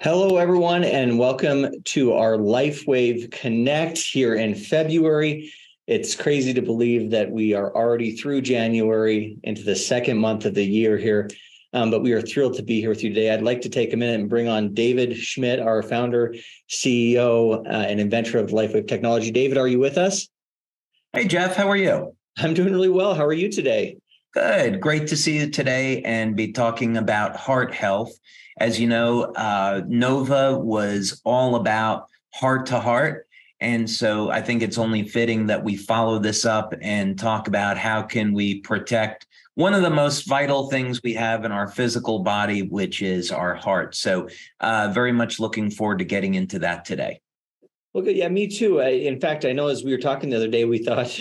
Hello, everyone, and welcome to our LifeWave Connect here in February. It's crazy to believe that we are already through January into the second month of the year here, but we are thrilled to be here with you today. I'd like to take a minute and bring on David Schmidt, our founder, CEO, and inventor of LifeWave technology. David, are you with us? Hey, Jeff, how are you? I'm doing really well. How are you today? Good. Great to see you today and be talking about heart health. As you know, Nova was all about heart to heart. And so I think it's only fitting that we follow this up and talk about how can we protect one of the most vital things we have in our physical body, which is our heart. So very much looking forward to getting into that today. Well, good. Yeah, me too. In fact, I know as we were talking the other day, we thought,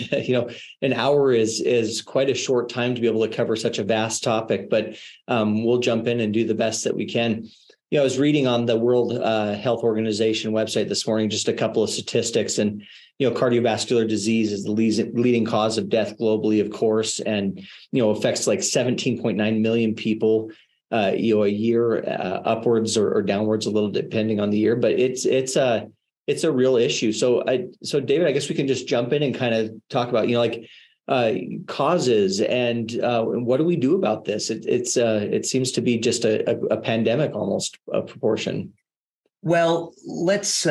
an hour is quite a short time to be able to cover such a vast topic, but we'll jump in and do the best that we can. I was reading on the World Health Organization website this morning, just a couple of statistics, and, cardiovascular disease is the leading cause of death globally, of course, and, affects like 17.9 million people, a year, upwards or downwards a little, depending on the year, but it's a real issue. So David, I guess we can just jump in and kind of talk about, causes and what do we do about this? It seems to be just a pandemic almost of proportion. Well, let's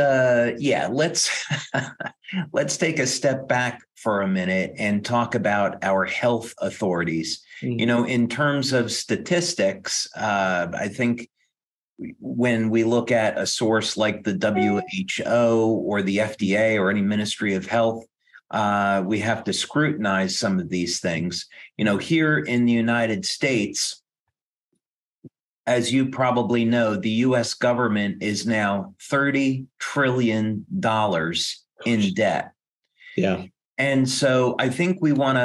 let's take a step back for a minute and talk about our health authorities. Mm-hmm. In terms of statistics, I think when we look at a source like the WHO or the FDA or any Ministry of Health, we have to scrutinize some of these things. Here in the United States, as you probably know, the U.S. government is now $30 trillion in debt. Yeah. And so I think we want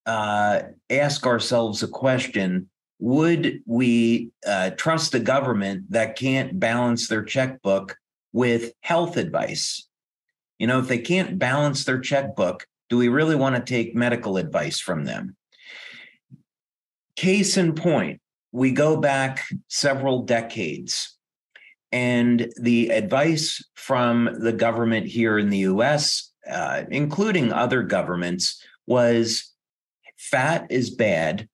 to ask ourselves a question. Would we trust a government that can't balance their checkbook with health advice? If they can't balance their checkbook, do we really want to take medical advice from them? Case in point, we go back several decades, and the advice from the government here in the U.S., including other governments, was fat is bad.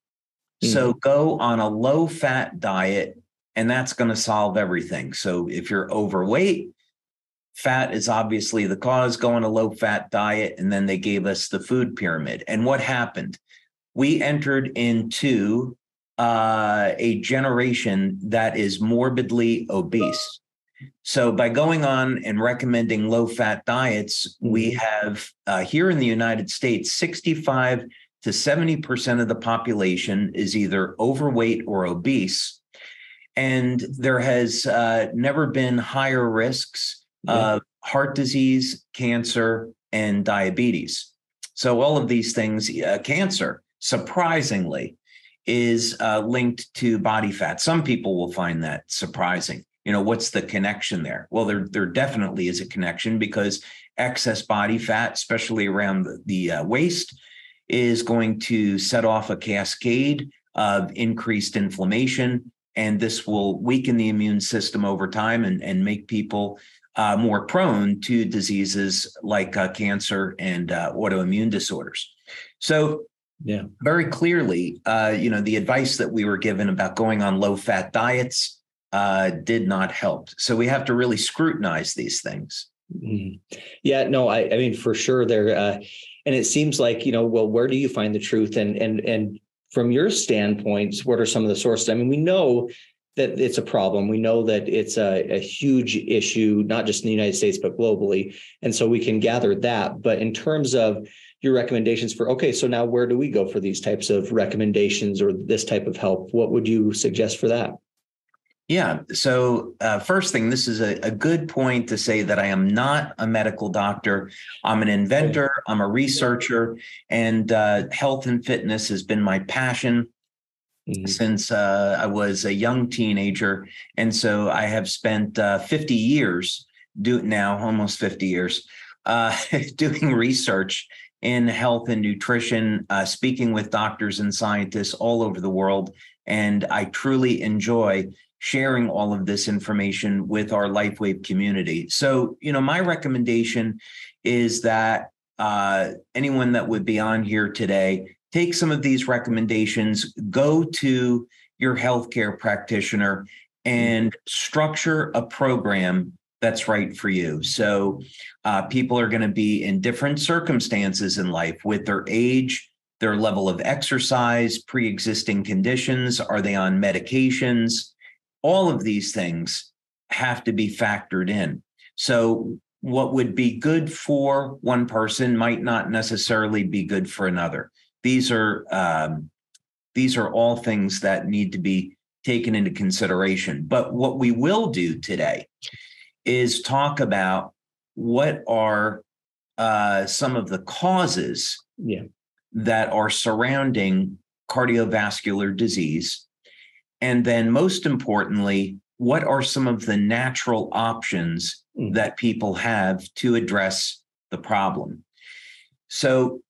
So go on a low-fat diet, and that's going to solve everything. So if you're overweight, fat is obviously the cause. Go on a low-fat diet, and then they gave us the food pyramid. And what happened? We entered into a generation that is morbidly obese. So by going on and recommending low-fat diets, we have here in the United States, 65 to 70% of the population is either overweight or obese. And there has never been higher risks of heart disease, cancer, and diabetes. So all of these things, cancer, surprisingly, is linked to body fat. Some people will find that surprising. What's the connection there? Well, there definitely is a connection, because excess body fat, especially around the waist, is going to set off a cascade of increased inflammation, and this will weaken the immune system over time and make people more prone to diseases like cancer and autoimmune disorders. So very clearly, the advice that we were given about going on low-fat diets did not help. So we have to really scrutinize these things. Mm-hmm. Yeah, no, I mean, for sure there. And it seems like, well, where do you find the truth? And from your standpoint, what are some of the sources? I mean, we know that it's a problem. We know that it's a huge issue, not just in the United States, but globally. And so we can gather that. But in terms of your recommendations so now where do we go for these types of recommendations or this type of help? What would you suggest for that? Yeah. So first thing, this is a good point to say that I am not a medical doctor. I'm an inventor. I'm a researcher, and health and fitness has been my passion since I was a young teenager. And so I have spent 50 years, almost 50 years, doing research in health and nutrition, speaking with doctors and scientists all over the world. And I truly enjoy sharing all of this information with our LifeWave community. So, my recommendation is that anyone that would be on here today, take some of these recommendations, go to your healthcare practitioner and structure a program that's right for you. So people are going to be in different circumstances in life with their age, their level of exercise, pre-existing conditions. Are they on medications? All of these things have to be factored in. So what would be good for one person might not necessarily be good for another. These are all things that need to be taken into consideration. But what we will do today is talk about what are some of the causes that are surrounding cardiovascular disease. And then most importantly, what are some of the natural options that people have to address the problem? So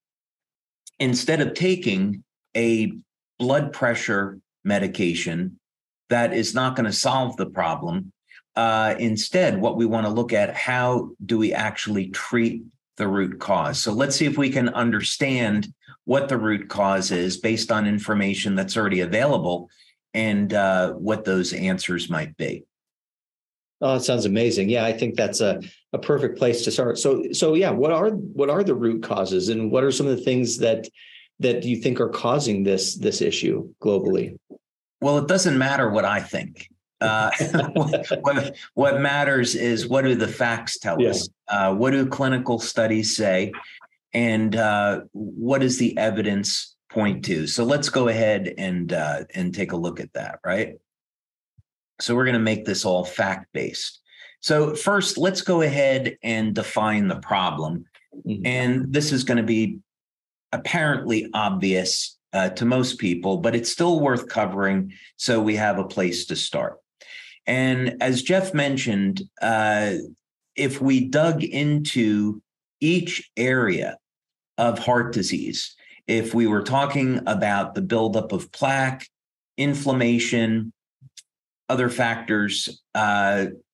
instead of taking a blood pressure medication that is not going to solve the problem, instead, what we want to look at, how do we actually treat the root cause? So let's see if we can understand what the root cause is based on information that's already available and what those answers might be. Oh, it sounds amazing. Yeah, I think that's a perfect place to start. So yeah, what are the root causes, and what are some of the things that you think are causing this issue globally? Well, it doesn't matter what I think. What matters is, what do the facts tell us? What do clinical studies say? And what does the evidence point to? So let's go ahead and take a look at that, right? So we're going to make this all fact-based. So first, let's go ahead and define the problem. And this is going to be apparently obvious to most people, but it's still worth covering so we have a place to start. And as Jeff mentioned, if we dug into each area of heart disease, if we were talking about the buildup of plaque, inflammation, other factors,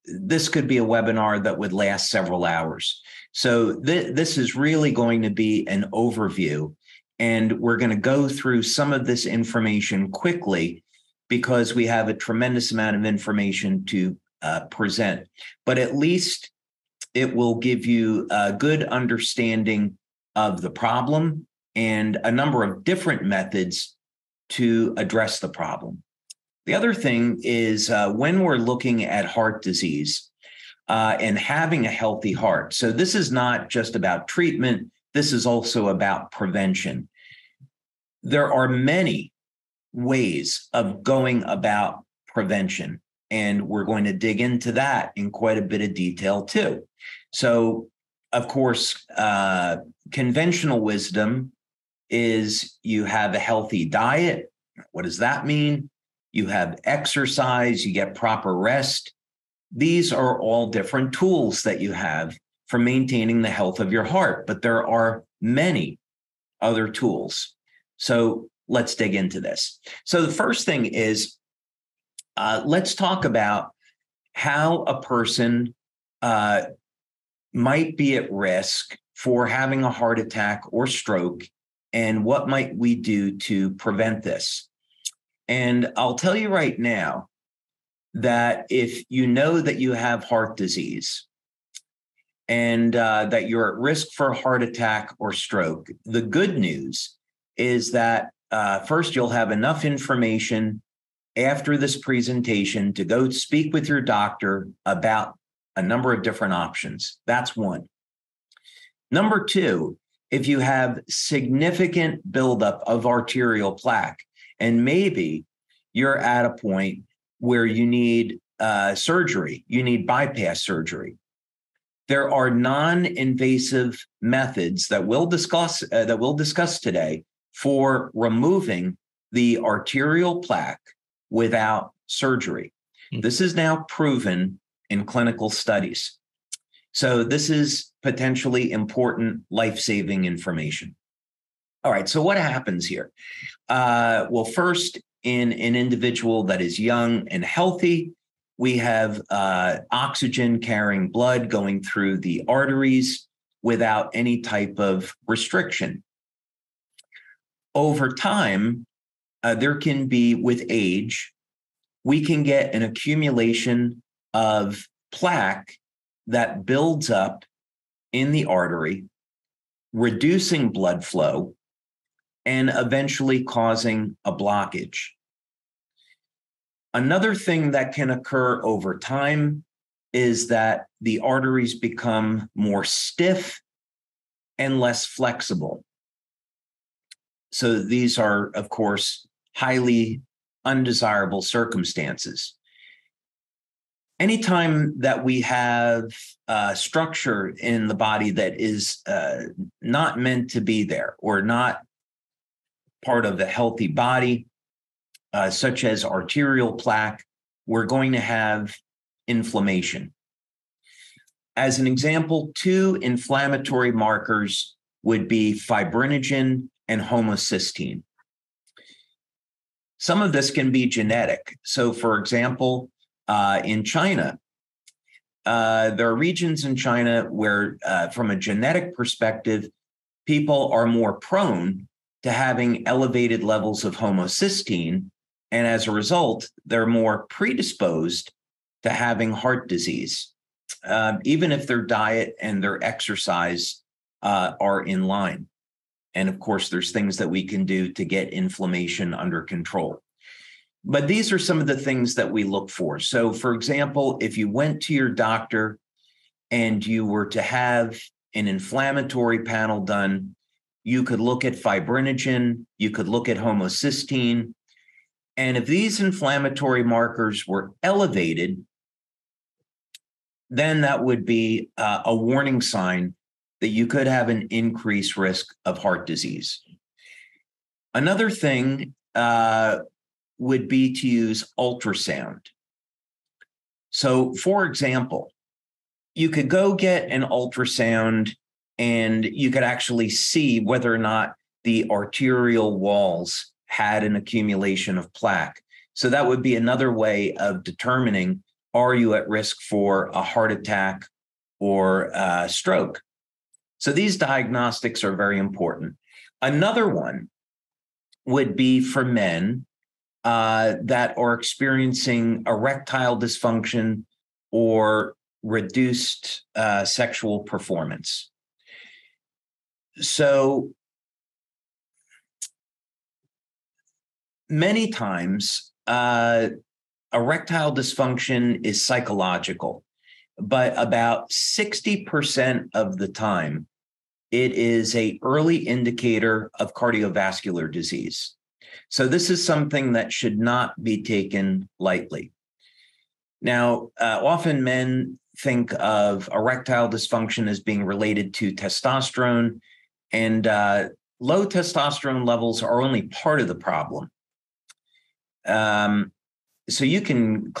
this could be a webinar that would last several hours. So this is really going to be an overview, and we're going to go through some of this information quickly because we have a tremendous amount of information to present. But at least it will give you a good understanding of the problem and a number of different methods to address the problem. The other thing is when we're looking at heart disease and having a healthy heart. So this is not just about treatment. This is also about prevention. There are many ways of going about prevention, and we're going to dig into that in quite a bit of detail too. So, of course, conventional wisdom is you have a healthy diet. What does that mean? You have exercise, you get proper rest. These are all different tools that you have for maintaining the health of your heart, but there are many other tools. So let's dig into this. So the first thing is, let's talk about how a person might be at risk for having a heart attack or stroke, and what might we do to prevent this. And I'll tell you right now that if you know that you have heart disease and that you're at risk for a heart attack or stroke, the good news is that first, you'll have enough information after this presentation to go speak with your doctor about a number of different options. That's one. Number two, if you have significant buildup of arterial plaque, and maybe you're at a point where you need surgery, you need bypass surgery. There are non-invasive methods that we'll discuss today for removing the arterial plaque without surgery. This is now proven in clinical studies. So this is potentially important life-saving information. All right, so what happens here? Well, first, in an individual that is young and healthy. We have oxygen carrying blood going through the arteries without any type of restriction. Over time, there can be, with age, we can get an accumulation of plaque that builds up in the artery, reducing blood flow, and eventually causing a blockage. Another thing that can occur over time is that the arteries become more stiff and less flexible. So these are, of course, highly undesirable circumstances. Anytime that we have structure in the body that is not meant to be there or not part of a healthy body, such as arterial plaque, we're going to have inflammation. As an example, two inflammatory markers would be fibrinogen and homocysteine. Some of this can be genetic. So, for example, in China, there are regions in China where, from a genetic perspective, people are more prone to having elevated levels of homocysteine. And as a result, they're more predisposed to having heart disease, even if their diet and their exercise are in line. And of course, there's things that we can do to get inflammation under control. But these are some of the things that we look for. So, for example, if you went to your doctor and you were to have an inflammatory panel done, you could look at fibrinogen, you could look at homocysteine. And if these inflammatory markers were elevated, then that would be a warning sign that you could have an increased risk of heart disease. Another thing would be to use ultrasound. So, for example, you could go get an ultrasound and you could actually see whether or not the arterial walls had an accumulation of plaque. So that would be another way of determining, are you at risk for a heart attack or a stroke? So these diagnostics are very important. Another one would be for men that are experiencing erectile dysfunction or reduced sexual performance. So many times, erectile dysfunction is psychological, but about 60% of the time, it is an early indicator of cardiovascular disease. So this is something that should not be taken lightly. Now, often men think of erectile dysfunction as being related to testosterone, and low testosterone levels are only part of the problem. So you can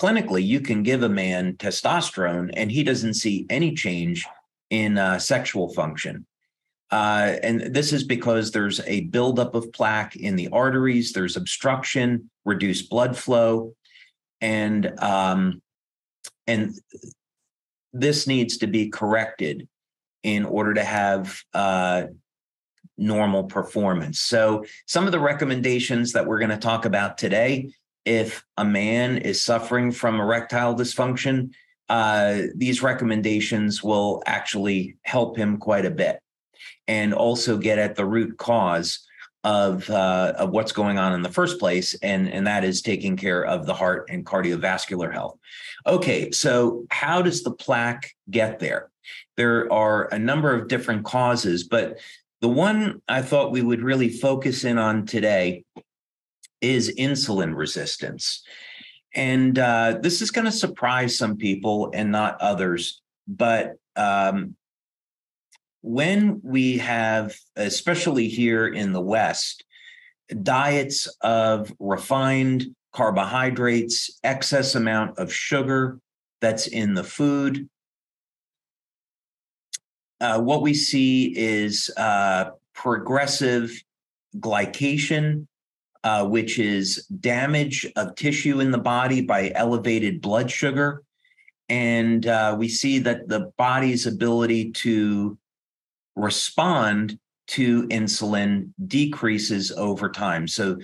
give a man testosterone and he doesn't see any change in sexual function. And this is because there's a buildup of plaque in the arteries, there's obstruction, reduced blood flow, and this needs to be corrected in order to have normal performance. So some of the recommendations that we're going to talk about today, if a man is suffering from erectile dysfunction, these recommendations will actually help him quite a bit and also get at the root cause of what's going on in the first place, and that is taking care of the heart and cardiovascular health. Okay, so how does the plaque get there? There are a number of different causes, but the one I thought we would really focus in on today is insulin resistance. And this is going to surprise some people and not others, but when we have, especially here in the West, diets of refined carbohydrates, excess amount of sugar that's in the food, what we see is progressive glycation which is damage of tissue in the body by elevated blood sugar. And we see that the body's ability to respond to insulin decreases over time. So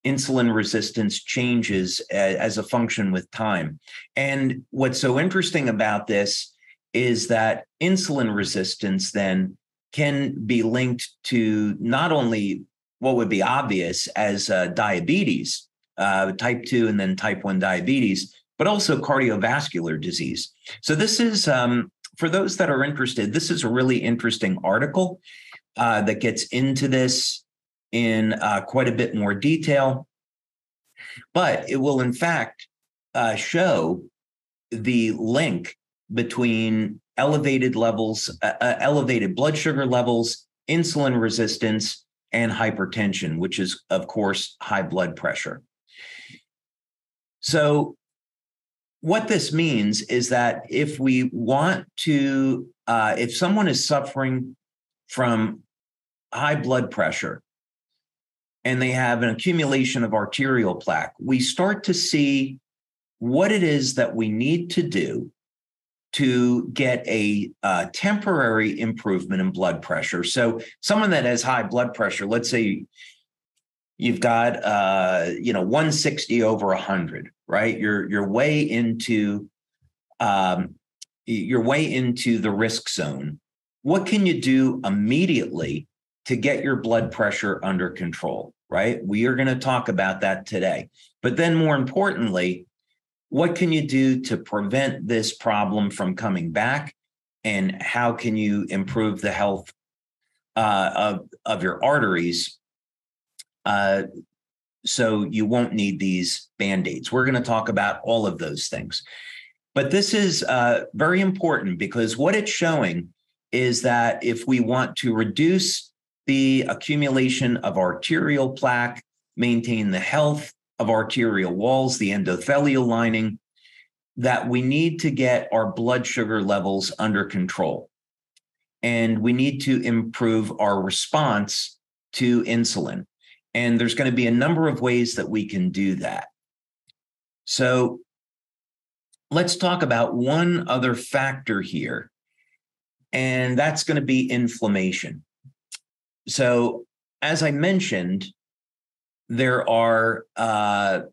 insulin resistance changes as a function with time. And what's so interesting about this is that insulin resistance then can be linked to not only what would be obvious as diabetes, type 2 and then type 1 diabetes, but also cardiovascular disease. So this is, for those that are interested, this is a really interesting article that gets into this in quite a bit more detail. But it will, in fact, show the link between elevated levels, elevated blood sugar levels, insulin resistance, and hypertension, which is, of course, high blood pressure. So what this means is that if we want to, if someone is suffering from high blood pressure and they have an accumulation of arterial plaque, we start to see what it is that we need to do to get a temporary improvement in blood pressure. So someone that has high blood pressure, let's say you've got 160 over 100, right? You're way into the risk zone. What can you do immediately to get your blood pressure under control, right? We are going to talk about that today. But then more importantly, what can you do to prevent this problem from coming back? And how can you improve the health of your arteries so you won't need these Band-Aids? We're going to talk about all of those things. But this is very important because what it's showing is that if we want to reduce the accumulation of arterial plaque, maintain the health of arterial walls, the endothelial lining, that we need to get our blood sugar levels under control. And we need to improve our response to insulin. And there's going to be a number of ways that we can do that. So let's talk about one other factor here, and that's going to be inflammation. So as I mentioned, there are a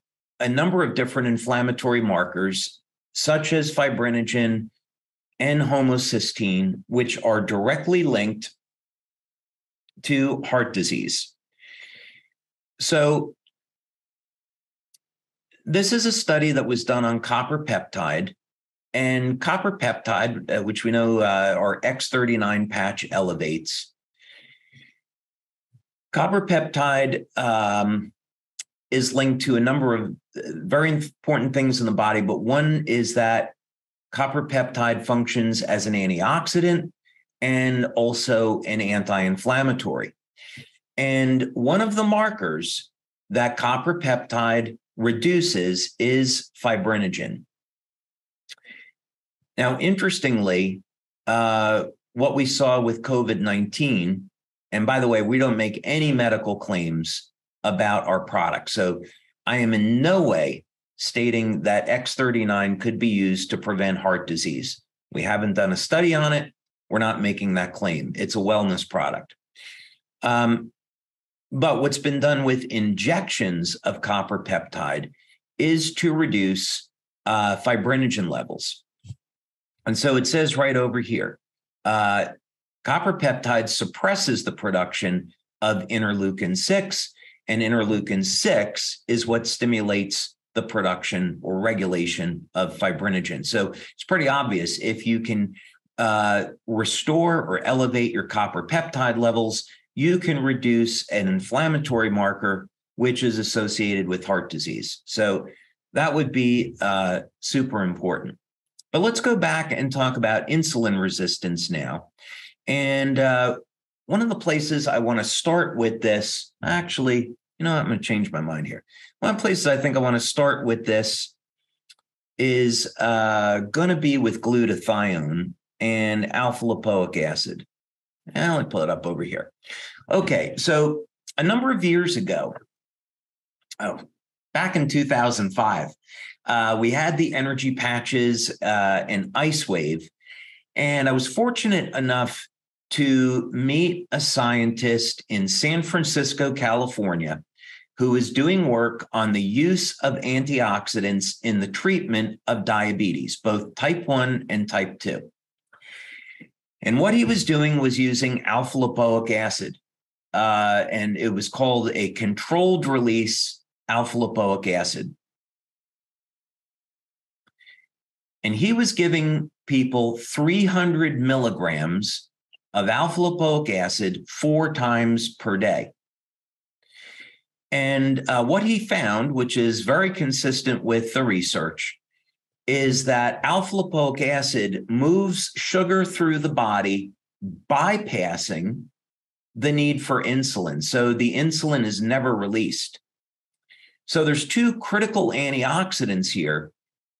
number of different inflammatory markers, such as fibrinogen and homocysteine, which are directly linked to heart disease. So this is a study that was done on copper peptide, and copper peptide, which we know our X39 patch elevates. Copper peptide is linked to a number of very important things in the body, but one is that copper peptide functions as an antioxidant and also an anti-inflammatory. And one of the markers that copper peptide reduces is fibrinogen. Now, interestingly, what we saw with COVID-19, and by the way, we don't make any medical claims about our product. So I am in no way stating that X39 could be used to prevent heart disease. We haven't done a study on it. We're not making that claim. It's a wellness product. But what's been done with injections of copper peptide is to reduce fibrinogen levels. And so it says right over here, copper peptide suppresses the production of interleukin-6, and interleukin-6 is what stimulates the production or regulation of fibrinogen. So it's pretty obvious if you can restore or elevate your copper peptide levels, you can reduce an inflammatory marker, which is associated with heart disease. So that would be super important. But let's go back and talk about insulin resistance now. And one of the places I want to start with this, actually, I'm going to change my mind here. One of the places I think I want to start with this is going to be with glutathione and alpha lipoic acid. And let me pull it up over here. Okay, so a number of years ago, back in 2005, we had the energy patches and LifeWave. And I was fortunate enough to meet a scientist in San Francisco, California, who is doing work on the use of antioxidants in the treatment of diabetes, both type 1 and type 2. And what he was doing was using alpha lipoic acid, and it was called a controlled release alpha lipoic acid. And he was giving people 300 milligrams of alpha lipoic acid 4 times per day. And what he found, which is very consistent with the research, is that alpha lipoic acid moves sugar through the body, bypassing the need for insulin. So the insulin is never released. So there's 2 critical antioxidants here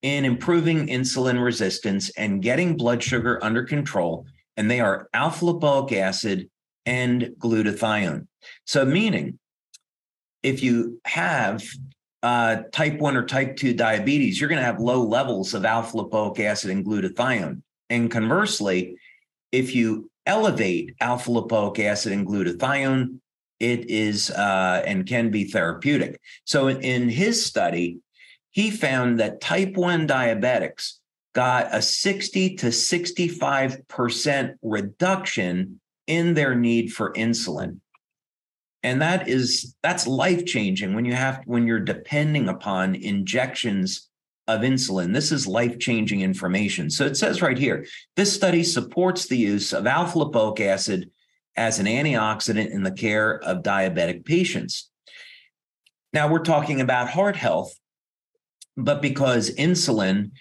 in improving insulin resistance and getting blood sugar under control, and they are alpha lipoic acid and glutathione. So meaning, if you have type 1 or type 2 diabetes, you're going to have low levels of alpha lipoic acid and glutathione. And conversely, if you elevate alpha lipoic acid and glutathione, it is and can be therapeutic. So in his study, he found that type 1 diabetics got a 60 to 65% reduction in their need for insulin. And that's life-changing when you're depending upon injections of insulin. This is life-changing information. So it says right here, this study supports the use of alpha lipoic acid as an antioxidant in the care of diabetic patients. Now we're talking about heart health, but because insulin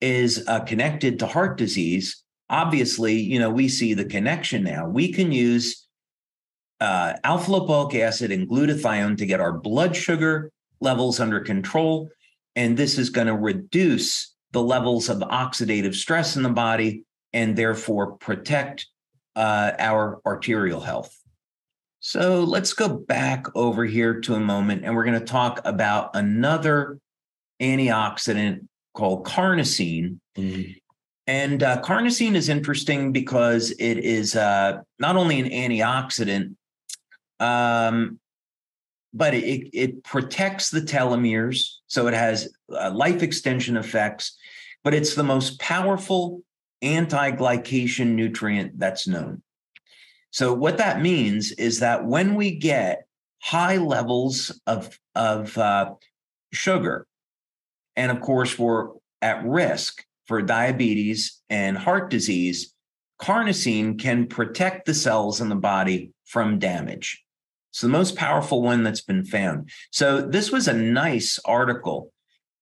is connected to heart disease, obviously, we see the connection now. We can use alpha lipoic acid and glutathione to get our blood sugar levels under control. And this is going to reduce the levels of oxidative stress in the body and therefore protect our arterial health. So let's go back over here to a moment, and we're going to talk about another antioxidant called carnosine. Mm-hmm. And carnosine is interesting because it is not only an antioxidant, but it protects the telomeres. So it has life extension effects, but it's the most powerful anti-glycation nutrient that's known. So what that means is that when we get high levels of sugar, and of course we're at risk for diabetes and heart disease, carnosine can protect the cells in the body from damage. It's the most powerful one that's been found. So this was a nice article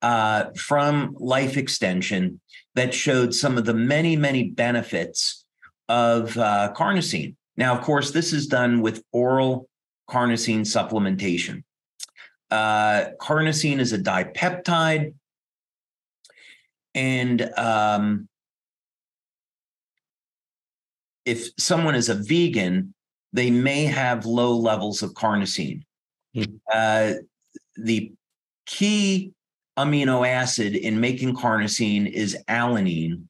from Life Extension that showed some of the many, many benefits of carnosine. Now, of course, this is done with oral carnosine supplementation. Carnosine is a dipeptide, and if someone is a vegan, they may have low levels of carnosine. The key amino acid in making carnosine is alanine,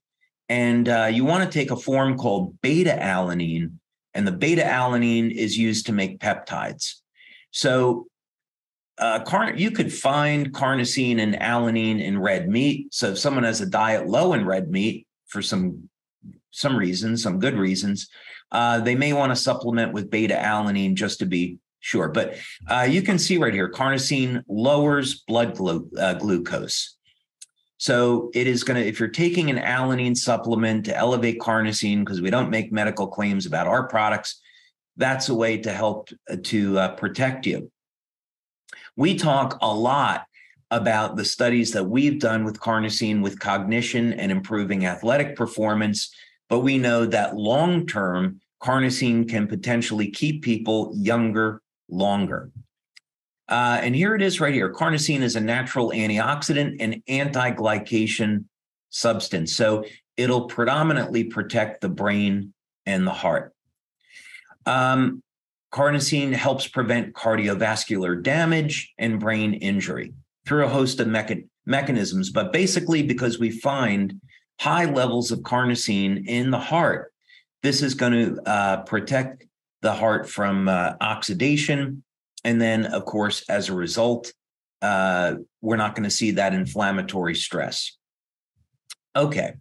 and you want to take a form called beta-alanine, and the beta-alanine is used to make peptides. So you could find carnosine and alanine in red meat. So if someone has a diet low in red meat for some reasons, some good reasons, they may want to supplement with beta-alanine just to be sure. But you can see right here, carnosine lowers blood glucose. So it is going to, if you're taking an alanine supplement to elevate carnosine, because we don't make medical claims about our products, that's a way to help to protect you. We talk a lot about the studies that we've done with carnosine with cognition and improving athletic performance, but we know that long-term carnosine can potentially keep people younger longer. And here it is right here. Carnosine is a natural antioxidant and anti-glycation substance. So it'll predominantly protect the brain and the heart. Carnosine helps prevent cardiovascular damage and brain injury through a host of mechanisms, but basically because we find high levels of carnosine in the heart, this is going to protect the heart from oxidation. And then, of course, as a result, we're not going to see that inflammatory stress. Okay.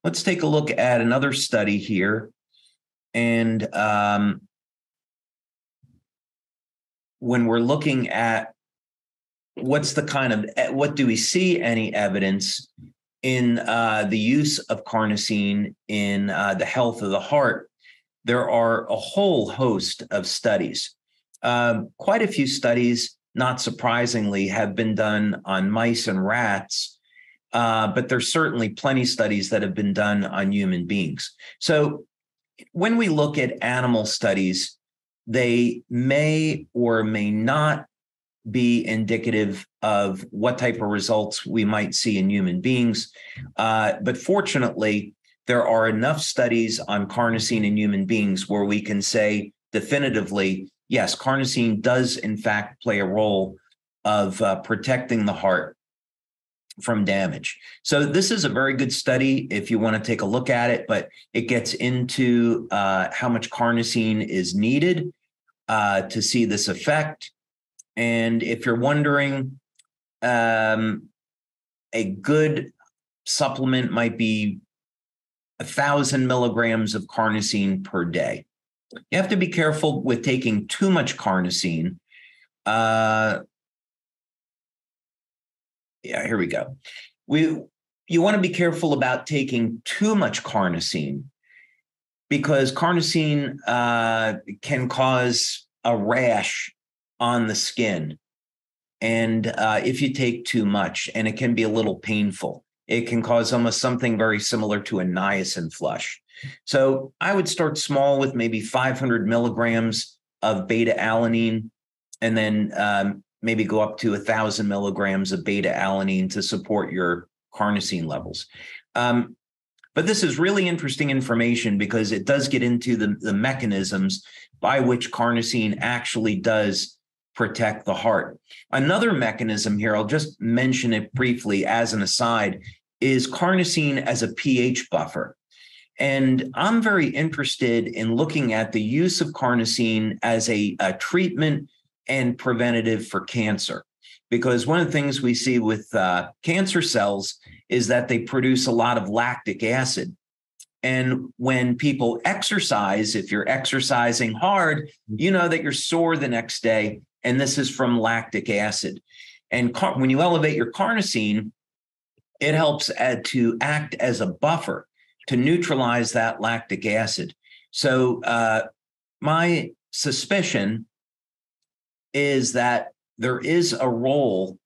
Let's take a look at another study here. And when we're looking at what do we see any evidence in the use of carnosine in the health of the heart, there are a whole host of studies. Quite a few studies, not surprisingly, have been done on mice and rats, but there's certainly plenty of studies that have been done on human beings. So when we look at animal studies, they may or may not be indicative of what type of results we might see in human beings. But fortunately, there are enough studies on carnosine in human beings where we can say definitively, yes, carnosine does in fact play a role of protecting the heart from damage. So this is a very good study if you want to take a look at it, but it gets into how much carnosine is needed to see this effect. And if you're wondering, a good supplement might be 1,000 milligrams of carnosine per day. You have to be careful with taking too much carnosine. Yeah, here we go. You want to be careful about taking too much carnosine because carnosine can cause a rash on the skin. And if you take too much, and it can be a little painful, it can cause almost something very similar to a niacin flush. So I would start small with maybe 500 milligrams of beta-alanine, and then maybe go up to 1,000 milligrams of beta-alanine to support your carnosine levels. But this is really interesting information because it does get into the mechanisms by which carnosine actually does protect the heart. Another mechanism here, I'll just mention it briefly as an aside, is carnosine as a pH buffer. And I'm very interested in looking at the use of carnosine as a treatment and preventative for cancer. Because one of the things we see with cancer cells is that they produce a lot of lactic acid. And when people exercise, if you're exercising hard, you know that you're sore the next day. And this is from lactic acid. And when you elevate your carnosine, it helps to act as a buffer to neutralize that lactic acid. So my suspicion is that there is a role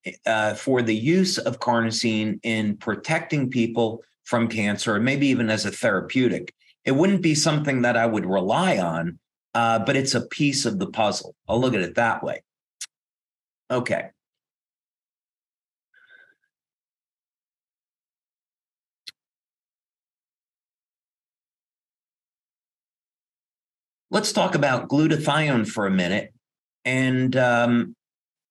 for the use of carnosine in protecting people from cancer, and maybe even as a therapeutic. It wouldn't be something that I would rely on, but it's a piece of the puzzle. I'll look at it that way. Okay. Let's talk about glutathione for a minute. And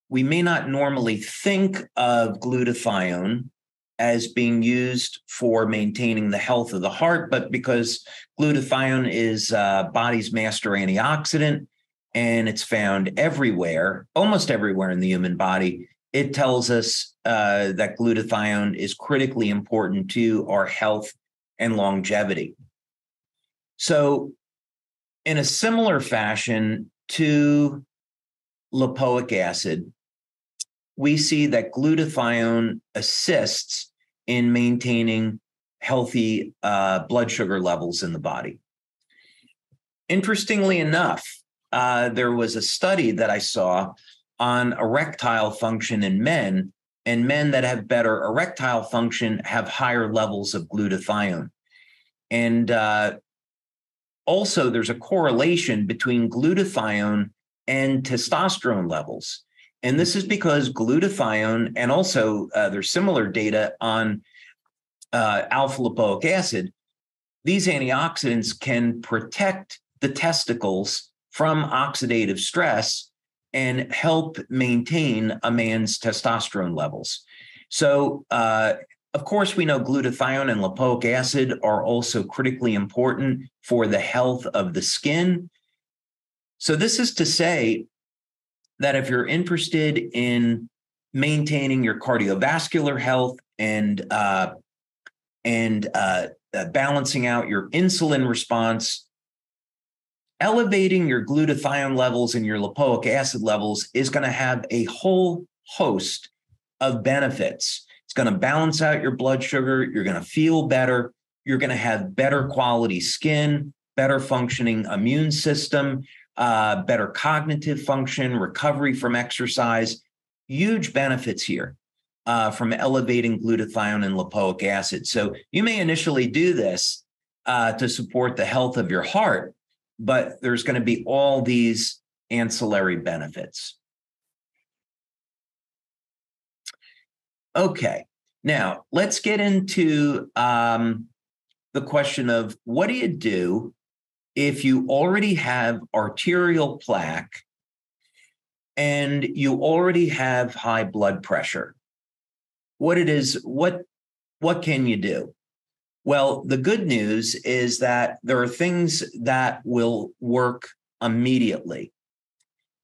we may not normally think of glutathione as being used for maintaining the health of the heart, but because glutathione is body's master antioxidant and it's found everywhere, almost everywhere in the human body, it tells us that glutathione is critically important to our health and longevity. So in a similar fashion to lipoic acid, we see that glutathione assists in maintaining healthy blood sugar levels in the body. Interestingly enough, there was a study that I saw on erectile function in men, and men that have better erectile function have higher levels of glutathione. And also, there's a correlation between glutathione and testosterone levels. And this is because glutathione, and also there's similar data on alpha lipoic acid, these antioxidants can protect the testicles from oxidative stress and help maintain a man's testosterone levels. So, of course, we know glutathione and lipoic acid are also critically important for the health of the skin. So this is to say that if you're interested in maintaining your cardiovascular health and balancing out your insulin response, elevating your glutathione levels and your lipoic acid levels is going to have a whole host of benefits. It's going to balance out your blood sugar. You're going to feel better. You're going to have better quality skin, better functioning immune system, better cognitive function, recovery from exercise. Huge benefits here from elevating glutathione and lipoic acid. So you may initially do this to support the health of your heart, but there's going to be all these ancillary benefits. Okay, now let's get into the question of what do you do if you already have arterial plaque and you already have high blood pressure? What can you do? Well, the good news is that there are things that will work immediately.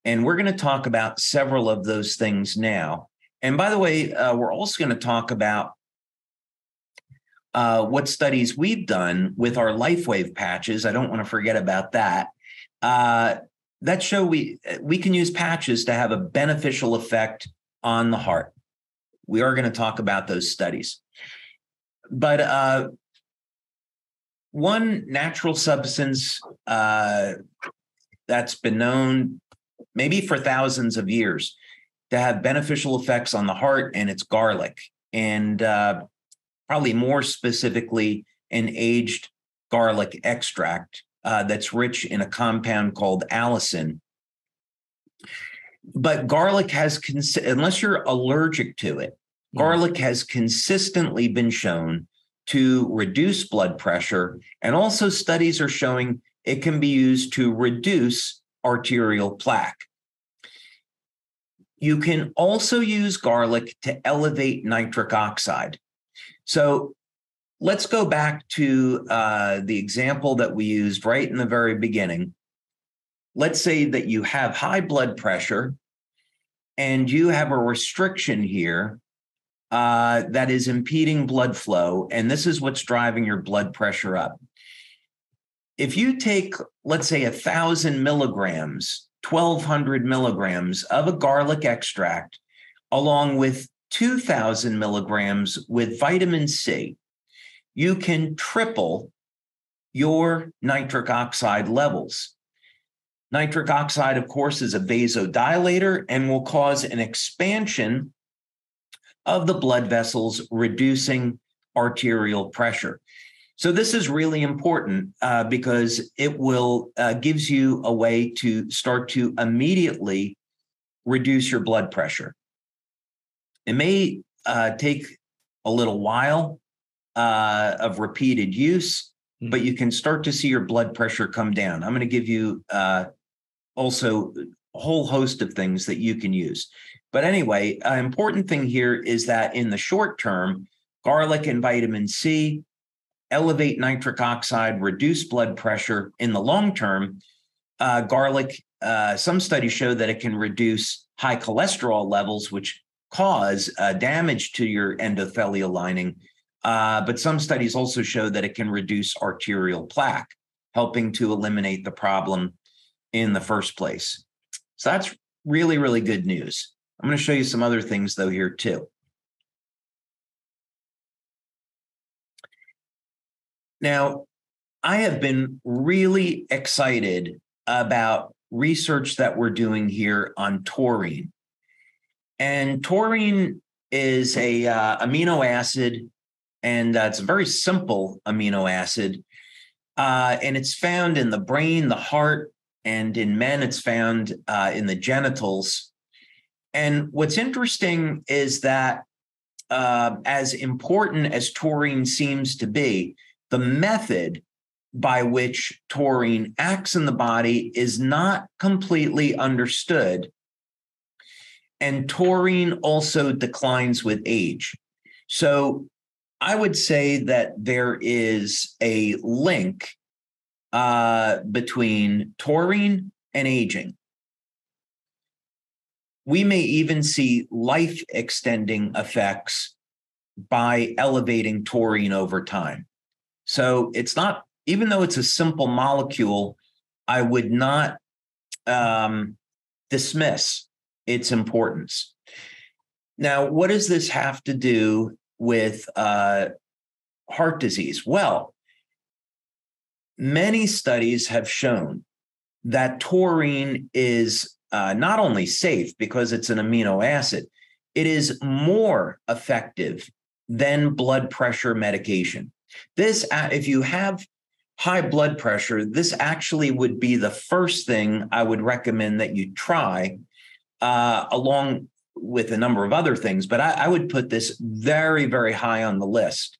And we're going to talk about several of those things now. And by the way, we're also going to talk about what studies we've done with our LifeWave patches. I don't want to forget about that. That show we can use patches to have a beneficial effect on the heart. We are going to talk about those studies. But one natural substance that's been known maybe for thousands of years to have beneficial effects on the heart, and it's garlic. And probably more specifically, an aged garlic extract that's rich in a compound called allicin. But garlic has, unless you're allergic to it, garlic has consistently been shown to reduce blood pressure. And also studies are showing it can be used to reduce arterial plaque. You can also use garlic to elevate nitric oxide. So let's go back to the example that we used right in the very beginning. Let's say that you have high blood pressure and you have a restriction here that is impeding blood flow, and this is what's driving your blood pressure up. If you take, let's say, 1,000 milligrams, 1,200 milligrams of a garlic extract, along with 2,000 milligrams with vitamin C, you can triple your nitric oxide levels. Nitric oxide, of course, is a vasodilator and will cause an expansion of the blood vessels, reducing arterial pressure. So this is really important because it will gives you a way to start to immediately reduce your blood pressure. It may take a little while of repeated use, but you can start to see your blood pressure come down. I'm going to give you also a whole host of things that you can use. But anyway, an important thing here is that in the short term, garlic and vitamin C elevate nitric oxide, reduce blood pressure. In the long term, garlic, some studies show that it can reduce high cholesterol levels, which cause damage to your endothelial lining. But some studies also show that it can reduce arterial plaque, helping to eliminate the problem in the first place. So that's really, really good news. I'm going to show you some other things, though, here, too. Now, I have been really excited about research that we're doing here on taurine. And taurine is a amino acid, and it's a very simple amino acid. And it's found in the brain, the heart, and in men, it's found in the genitals. And what's interesting is that as important as taurine seems to be, the method by which taurine acts in the body is not completely understood. And taurine also declines with age. So I would say that there is a link between taurine and aging. We may even see life-extending effects by elevating taurine over time. So it's not, even though it's a simple molecule, I would not dismiss its importance. Now, what does this have to do with heart disease? Well, many studies have shown that taurine is not only safe because it's an amino acid, it is more effective than blood pressure medication. This, if you have high blood pressure, this actually would be the first thing I would recommend that you try, along with a number of other things, but I would put this very, very high on the list.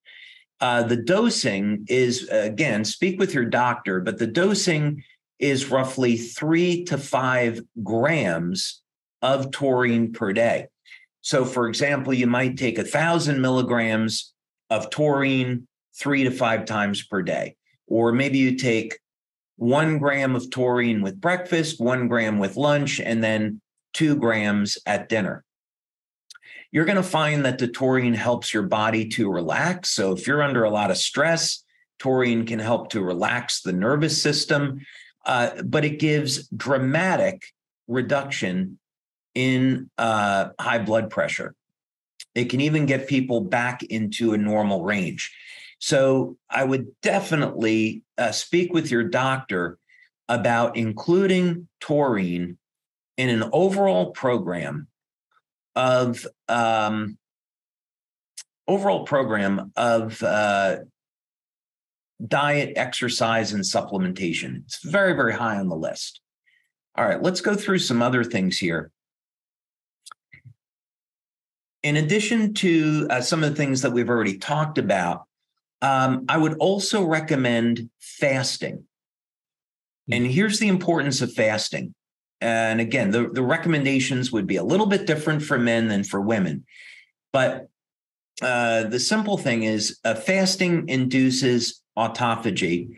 The dosing is, again, speak with your doctor, but the dosing is roughly 3 to 5 grams of taurine per day. So, for example, you might take 1,000 milligrams of taurine 3 to 5 times per day. Or maybe you take 1 gram of taurine with breakfast, 1 gram with lunch, and then 2 grams at dinner. You're going to find that the taurine helps your body to relax. So if you're under a lot of stress, taurine can help to relax the nervous system, but it gives dramatic reduction in high blood pressure. It can even get people back into a normal range. So I would definitely speak with your doctor about including taurine in an overall program of diet, exercise, and supplementation. It's very, very high on the list. All right, let's go through some other things here. In addition to some of the things that we've already talked about, I would also recommend fasting. And here's the importance of fasting. And again, the recommendations would be a little bit different for men than for women. But the simple thing is fasting induces autophagy,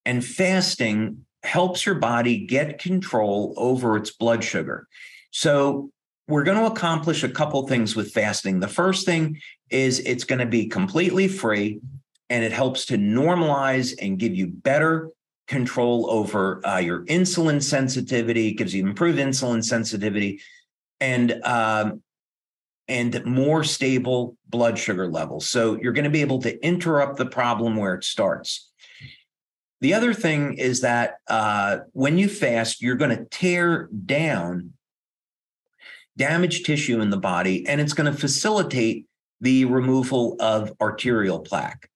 and fasting helps your body get control over its blood sugar. So we're going to accomplish a couple things with fasting. The first thing is it's going to be completely free, and it helps to normalize and give you better control over your insulin sensitivity. It gives you improved insulin sensitivity and more stable blood sugar levels. So you're going to be able to interrupt the problem where it starts. The other thing is that when you fast, you're going to tear down damaged tissue in the body, and it's going to facilitate the removal of arterial plaque.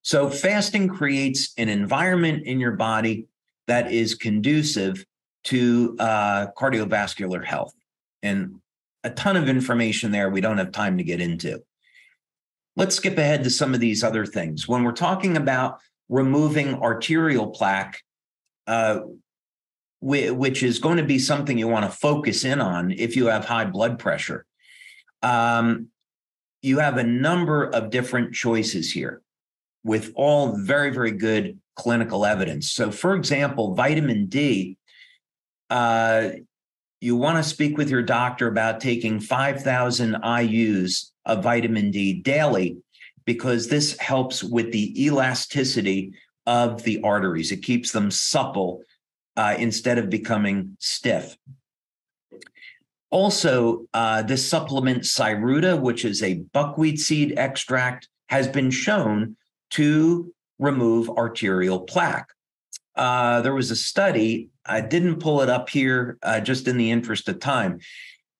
So fasting creates an environment in your body that is conducive to cardiovascular health. And a ton of information there we don't have time to get into. Let's skip ahead to some of these other things. When we're talking about removing arterial plaque, which is going to be something you want to focus in on if you have high blood pressure, you have a number of different choices here with all very, very good clinical evidence. So, for example, vitamin D, you want to speak with your doctor about taking 5,000 IUs of vitamin D daily, because this helps with the elasticity of the arteries. It keeps them supple instead of becoming stiff. Also, this supplement Cyruta, which is a buckwheat seed extract, has been shown to remove arterial plaque. There was a study, I didn't pull it up here just in the interest of time.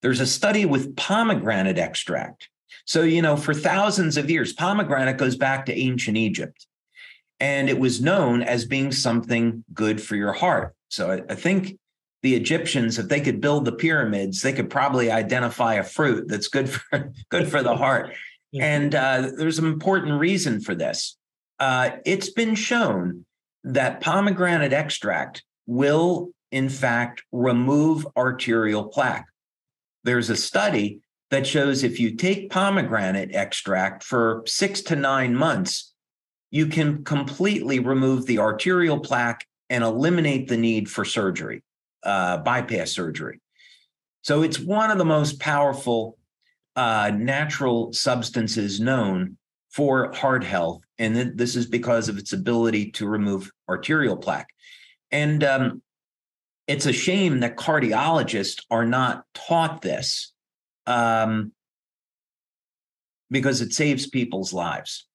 There's a study with pomegranate extract. So, you know, for thousands of years, pomegranate goes back to ancient Egypt, and it was known as being something good for your heart. So I think the Egyptians, if they could build the pyramids, they could probably identify a fruit that's good for the heart. And there's an important reason for this. It's been shown that pomegranate extract will, in fact, remove arterial plaque. There's a study that shows if you take pomegranate extract for 6 to 9 months, you can completely remove the arterial plaque and eliminate the need for surgery, bypass surgery. So it's one of the most powerful natural substances known for heart health. And this is because of its ability to remove arterial plaque. And it's a shame that cardiologists are not taught this because it saves people's lives.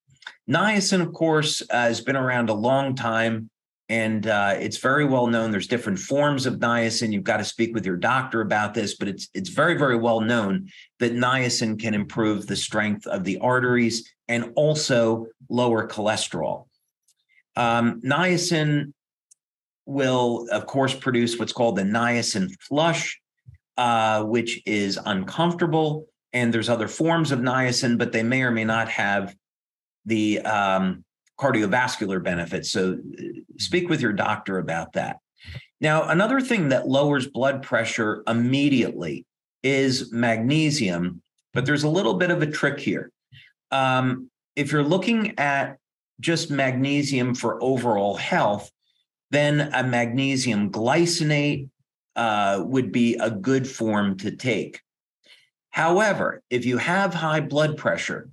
Niacin, of course, has been around a long time, and it's very well known. There's different forms of niacin. You've got to speak with your doctor about this, but it's very, very well known that niacin can improve the strength of the arteries and also lower cholesterol. Niacin will, of course, produce what's called the niacin flush, which is uncomfortable. And there's other forms of niacin, but they may or may not have the cardiovascular benefits. So speak with your doctor about that. Now, another thing that lowers blood pressure immediately is magnesium, but there's a little bit of a trick here. If you're looking at just magnesium for overall health, then a magnesium glycinate would be a good form to take. However, if you have high blood pressure,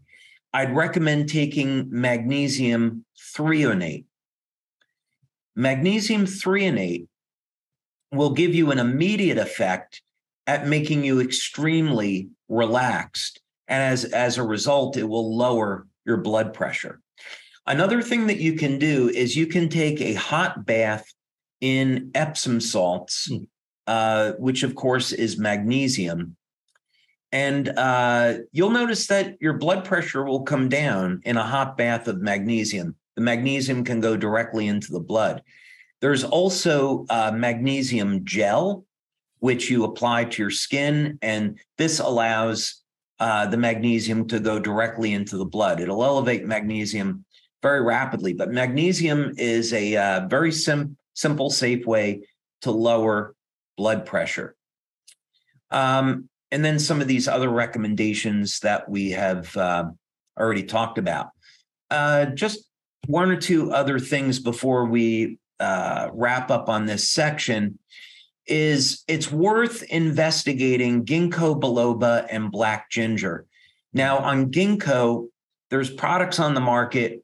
I'd recommend taking magnesium threonate. Magnesium threonate will give you an immediate effect at making you extremely relaxed. And as a result, it will lower your blood pressure. Another thing that you can do is you can take a hot bath in Epsom salts, which of course is magnesium. And you'll notice that your blood pressure will come down in a hot bath of magnesium. The magnesium can go directly into the blood. There's also magnesium gel, which you apply to your skin, and this allows the magnesium to go directly into the blood. It'll elevate magnesium very rapidly, but magnesium is a very simple, safe way to lower blood pressure. And then some of these other recommendations that we have already talked about. Just one or two other things before we wrap up on this section is it's worth investigating ginkgo biloba and black ginger. Now, on ginkgo, there's products on the market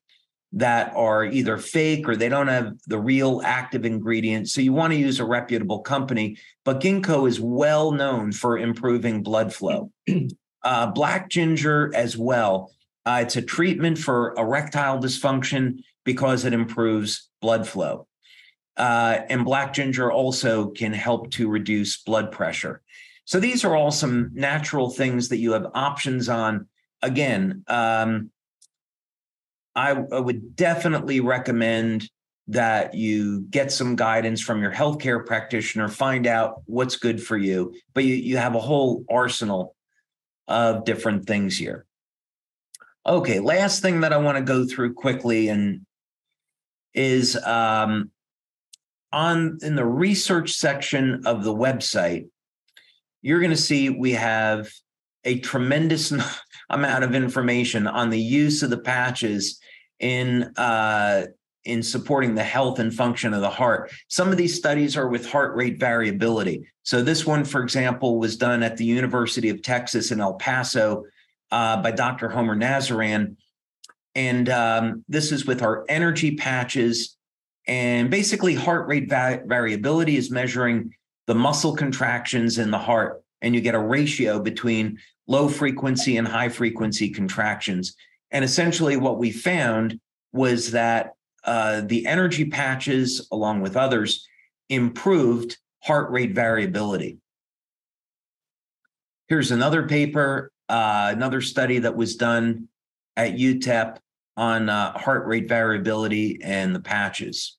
that are either fake or they don't have the real active ingredients. So you want to use a reputable company, but ginkgo is well known for improving blood flow. Black ginger as well. It's a treatment for erectile dysfunction because it improves blood flow. And black ginger also can help to reduce blood pressure. So these are all some natural things that you have options on. Again, I would definitely recommend that you get some guidance from your healthcare practitioner, find out what's good for you, but you have a whole arsenal of different things here. Okay, last thing that I want to go through quickly is in the research section of the website, you're going to see we have a tremendous amount of information on the use of the patches in supporting the health and function of the heart. Some of these studies are with heart rate variability. So this one, for example, was done at the University of Texas in El Paso by Dr. Homer Nazaran. And this is with our energy patches. And basically, heart rate variability is measuring the muscle contractions in the heart. And you get a ratio between low frequency and high frequency contractions. And essentially what we found was that the energy patches, along with others, improved heart rate variability. Here's another paper, another study that was done at UTEP on heart rate variability and the patches.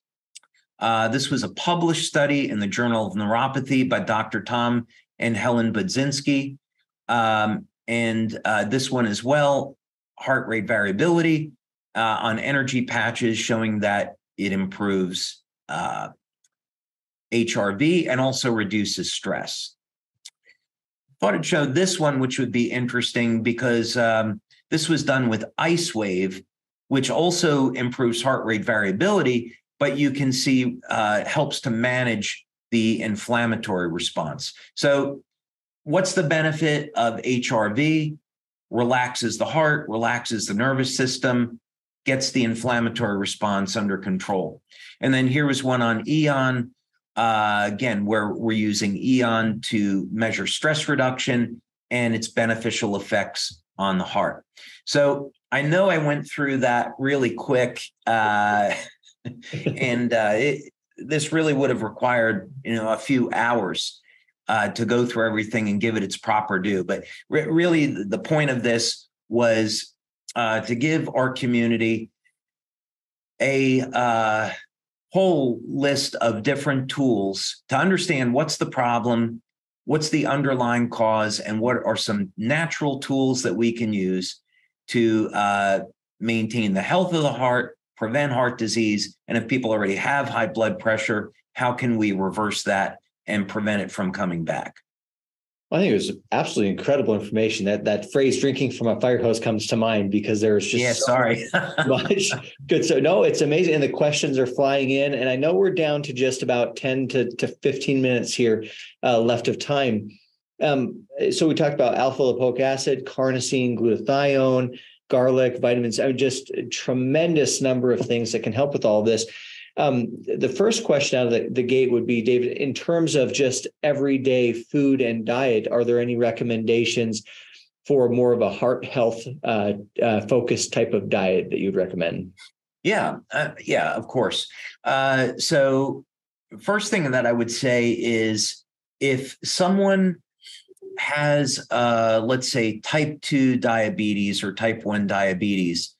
This was a published study in the Journal of Neuropathy by Dr. Tom and Helen Budzinski. And this one as well, heart rate variability on energy patches, showing that it improves HRV and also reduces stress. Thought I'd show this one, which would be interesting because this was done with LifeWave, which also improves heart rate variability, but you can see helps to manage the inflammatory response. So what's the benefit of HRV? Relaxes the heart, relaxes the nervous system, gets the inflammatory response under control. And then here was one on EON, again, where we're using EON to measure stress reduction and its beneficial effects on the heart. So I know I went through that really quick, and this really would have required, a few hours to go through everything and give it its proper due. But really, the point of this was to give our community a whole list of different tools to understand what's the problem, what's the underlying cause, and what are some natural tools that we can use to maintain the health of the heart, prevent heart disease, and if people already have high blood pressure, how can we reverse that and prevent it from coming back? I think it was absolutely incredible information. That phrase "drinking from a fire hose" comes to mind because there's just much good. So no, it's amazing, and the questions are flying in. And I know we're down to just about 10 to 15 minutes here left of time. So we talked about alpha lipoic acid, carnosine, glutathione, garlic, vitamins. I mean, just a tremendous number of things that can help with all of this. The first question out of the gate would be, David, in terms of just everyday food and diet, are there any recommendations for more of a heart health focused type of diet that you'd recommend? Yeah, of course. So first thing that I would say is if someone has, let's say, type 2 diabetes or type 1 diabetes,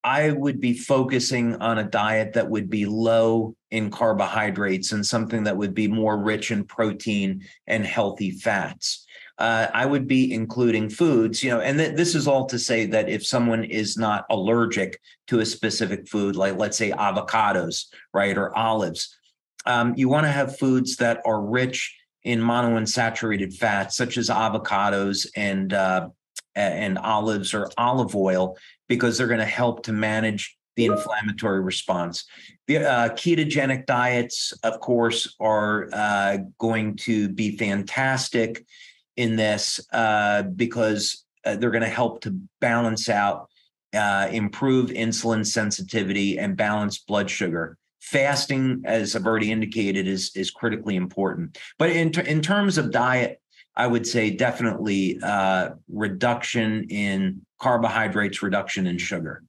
I would be focusing on a diet that would be low in carbohydrates and something that would be more rich in protein and healthy fats. I would be including foods, and this is all to say that if someone is not allergic to a specific food, like let's say avocados, right, or olives, you want to have foods that are rich in monounsaturated fats, such as avocados and olives or olive oil, because they're going to help to manage the inflammatory response. The ketogenic diets, of course, are going to be fantastic in this because they're going to help to balance out, improve insulin sensitivity and balance blood sugar. Fasting, as I've already indicated, is critically important. But in terms of diet, I would say definitely reduction in carbohydrates, reduction in sugar.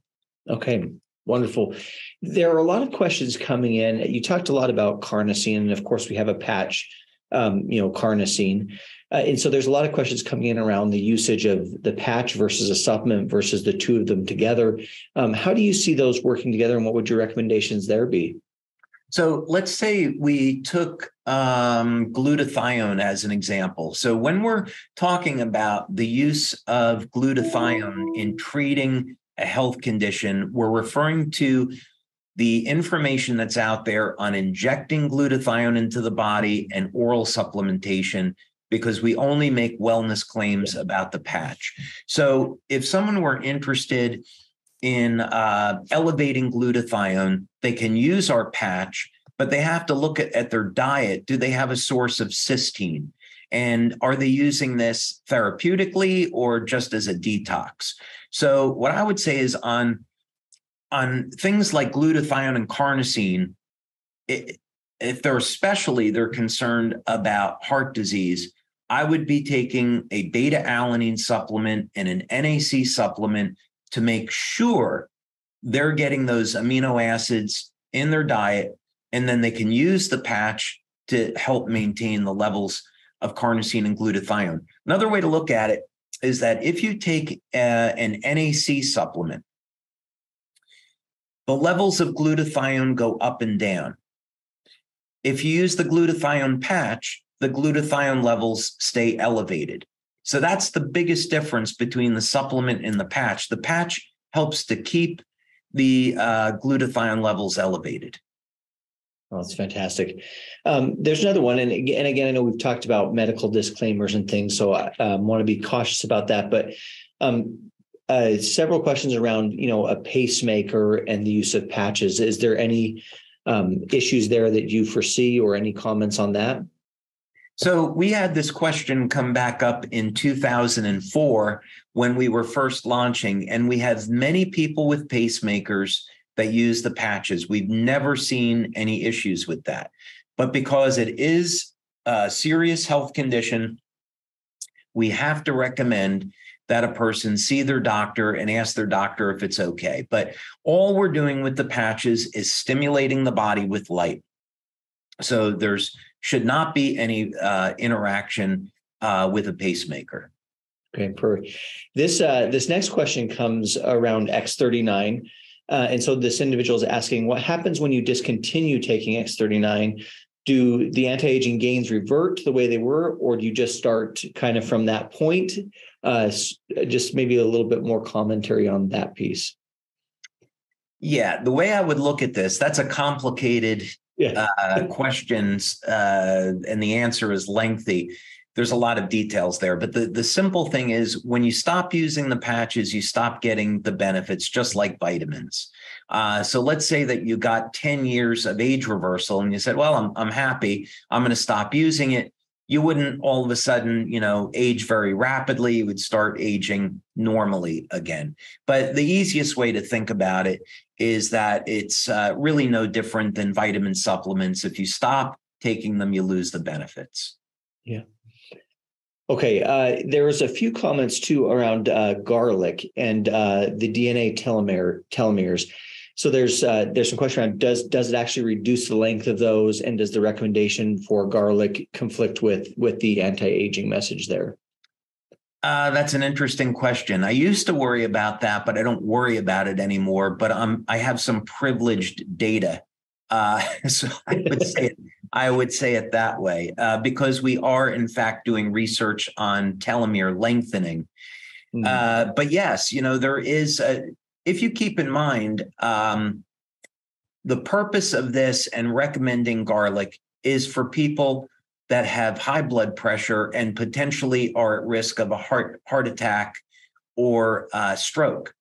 Okay, wonderful. There are a lot of questions coming in. You talked a lot about carnosine, and of course we have a patch, carnosine. And so there's a lot of questions coming in around the usage of the patch versus a supplement versus the two of them together. How do you see those working together, and what would your recommendations there be? So let's say we took glutathione as an example. So when we're talking about the use of glutathione in treating a health condition, we're referring to the information that's out there on injecting glutathione into the body and oral supplementation, because we only make wellness claims about the patch. So if someone were interested in elevating glutathione, they can use our patch, but they have to look at their diet. Do they have a source of cysteine? And are they using this therapeutically or just as a detox? So what I would say is on things like glutathione and carnosine, if they're concerned about heart disease, I would be taking a beta-alanine supplement and an NAC supplement to make sure they're getting those amino acids in their diet, and then they can use the patch to help maintain the levels of carnosine and glutathione. Another way to look at it is that if you take an NAC supplement, the levels of glutathione go up and down. If you use the glutathione patch, the glutathione levels stay elevated. So that's the biggest difference between the supplement and the patch. The patch helps to keep the glutathion levels elevated. Oh, that's fantastic. There's another one. And again, I know we've talked about medical disclaimers and things, so I want to be cautious about that. But several questions around, a pacemaker and the use of patches. Is there any issues there that you foresee, or any comments on that? So we had this question come back up in 2004 when we were first launching, and we have many people with pacemakers that use the patches. We've never seen any issues with that. But because it is a serious health condition, we have to recommend that a person see their doctor and ask their doctor if it's okay. But all we're doing with the patches is stimulating the body with light. So there's should not be any interaction with a pacemaker. Okay, perfect. This next question comes around X39. And so this individual is asking, what happens when you discontinue taking X39? Do the anti-aging gains revert to the way they were, or do you just start kind of from that point? Just maybe a little bit more commentary on that piece. Yeah, the way I would look at this, that's a complicated questions, and the answer is lengthy. There's a lot of details there, but the simple thing is, when you stop using the patches, you stop getting the benefits, just like vitamins. So let's say that you got 10 years of age reversal and you said, well, I'm happy, I'm going to stop using it. You wouldn't all of a sudden, age very rapidly. You would start aging normally again. But the easiest way to think about it is that it's really no different than vitamin supplements. If you stop taking them, you lose the benefits. Yeah. Okay. There was a few comments too around garlic and the DNA telomeres. So there's some question around, does it actually reduce the length of those, and does the recommendation for garlic conflict with the anti-aging message there? That's an interesting question. I used to worry about that, but I don't worry about it anymore. But I have some privileged data, so I would say it that way, because we are in fact doing research on telomere lengthening. But yes, there is if you keep in mind, the purpose of this and recommending garlic is for people that have high blood pressure and potentially are at risk of a heart attack or stroke.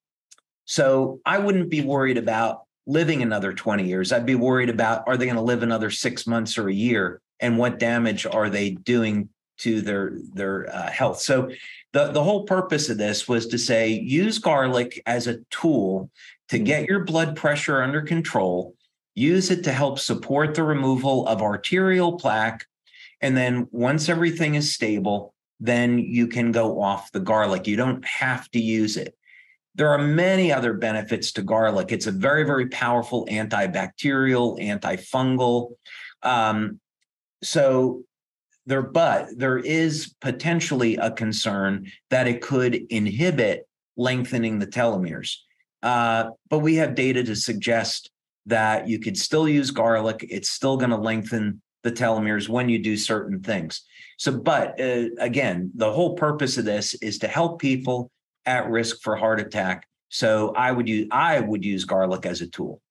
So I wouldn't be worried about living another 20 years. I'd be worried about, are they going to live another 6 months or a year, and what damage are they doing to their health? So the whole purpose of this was to say, use garlic as a tool to get your blood pressure under control, use it to help support the removal of arterial plaque. And then once everything is stable, then you can go off the garlic. You don't have to use it. There are many other benefits to garlic. It's a very, very powerful antibacterial, antifungal. But there is potentially a concern that it could inhibit lengthening the telomeres. But we have data to suggest that you could still use garlic. It's still going to lengthen the telomeres when you do certain things. But again, the whole purpose of this is to help people at risk for heart attack. So I would use garlic as a tool.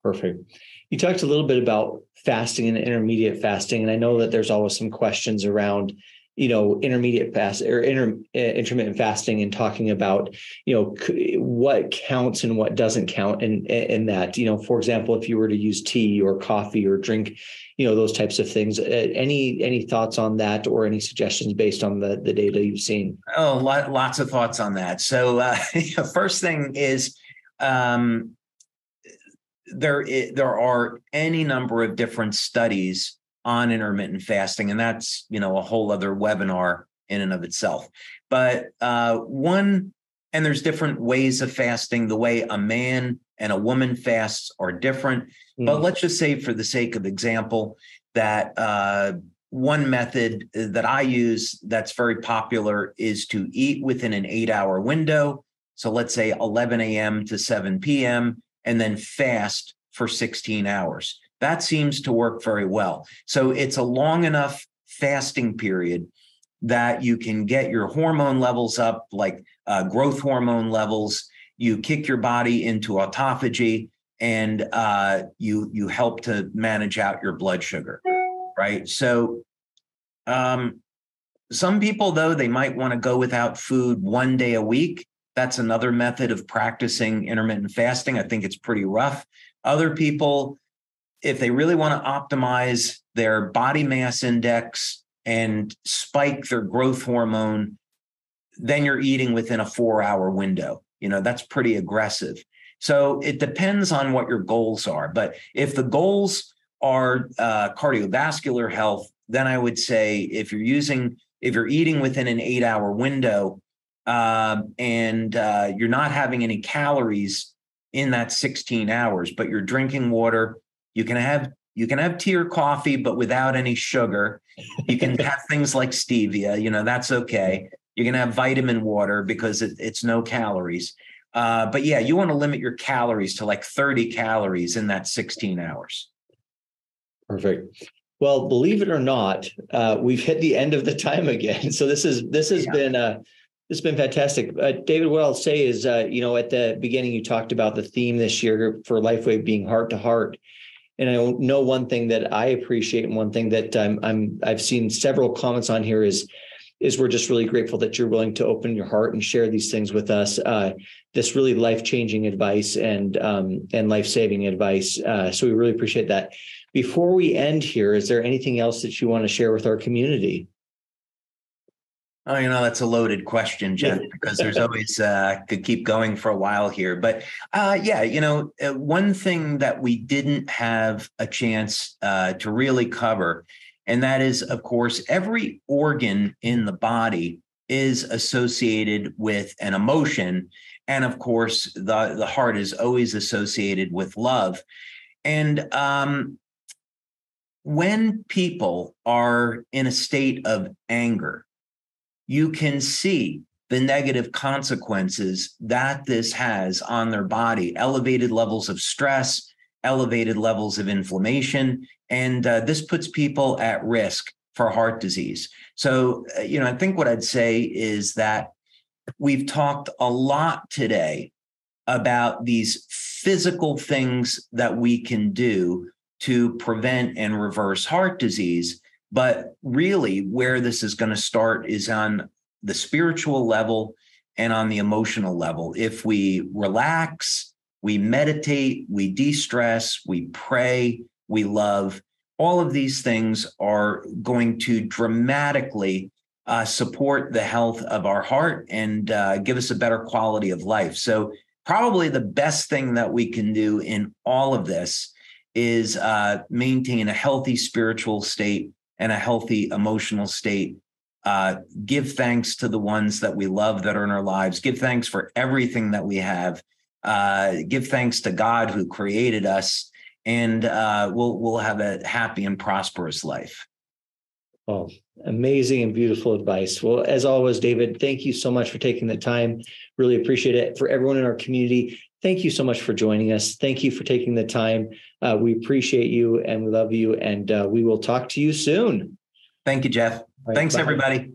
Perfect. You talked a little bit about fasting and intermediate fasting, and I know that there's always some questions around, intermediate fast or intermittent fasting, and talking about, what counts and what doesn't count in that. For example, if you were to use tea or coffee or drink, those types of things. Any thoughts on that, or any suggestions based on the data you've seen? Oh, lots of thoughts on that. So first thing is, there are any number of different studies on intermittent fasting, and that's a whole other webinar in and of itself. But and there's different ways of fasting. The way a man and a woman fasts are different. But let's just say, for the sake of example, that one method that I use that's very popular is to eat within an 8-hour window. So let's say 11 a.m. to 7 p.m. and then fast for 16 hours. That seems to work very well. So it's a long enough fasting period that you can get your hormone levels up, like growth hormone levels. you kick your body into autophagy, and you help to manage out your blood sugar, right? So some people, though, they might want to go without food 1 day a week. That's another method of practicing intermittent fasting. I think it's pretty rough. Other people, if they really want to optimize their body mass index and spike their growth hormone, then you're eating within a 4-hour window. That's pretty aggressive. So it depends on what your goals are. But if the goals are cardiovascular health, then I would say if you're eating within an 8-hour window and you're not having any calories in that 16 hours, but you're drinking water, you can have tea or coffee, but without any sugar. You can have things like stevia, that's okay. You can have vitamin water because it's no calories. But yeah, you want to limit your calories to like 30 calories in that 16 hours. Perfect. Well, believe it or not, we've hit the end of the time again. So this has been fantastic. David, what I'll say is, at the beginning, you talked about the theme this year for LifeWave being heart to heart. And I know one thing that I appreciate, and one thing that I've seen several comments on here is we're just really grateful that you're willing to open your heart and share these things with us. This really life-changing advice and life-saving advice. So we really appreciate that. Before we end here, is there anything else that you want to share with our community? Oh, that's a loaded question, Jeff, because there's always could keep going for a while here. But one thing that we didn't have a chance to really cover, and that is, of course, every organ in the body is associated with an emotion. And of course, the heart is always associated with love. And when people are in a state of anger, you can see the negative consequences that this has on their body: elevated levels of stress, elevated levels of inflammation, and this puts people at risk for heart disease. So, I think what I'd say is that we've talked a lot today about these physical things that we can do to prevent and reverse heart disease. But really, where this is going to start is on the spiritual level and on the emotional level. If we relax, we meditate, we de-stress, we pray, we love, all of these things are going to dramatically support the health of our heart and give us a better quality of life. So probably the best thing that we can do in all of this is maintain a healthy spiritual state and a healthy emotional state. Give thanks to the ones that we love that are in our lives. Give thanks for everything that we have. Give thanks to God who created us, and we'll have a happy and prosperous life. Oh, amazing and beautiful advice. Well, as always, David, thank you so much for taking the time. Really appreciate it. For everyone in our community, thank you so much for joining us. Thank you for taking the time. We appreciate you and we love you, and we will talk to you soon. Thank you, Jeff. Right, thanks, bye. Everybody.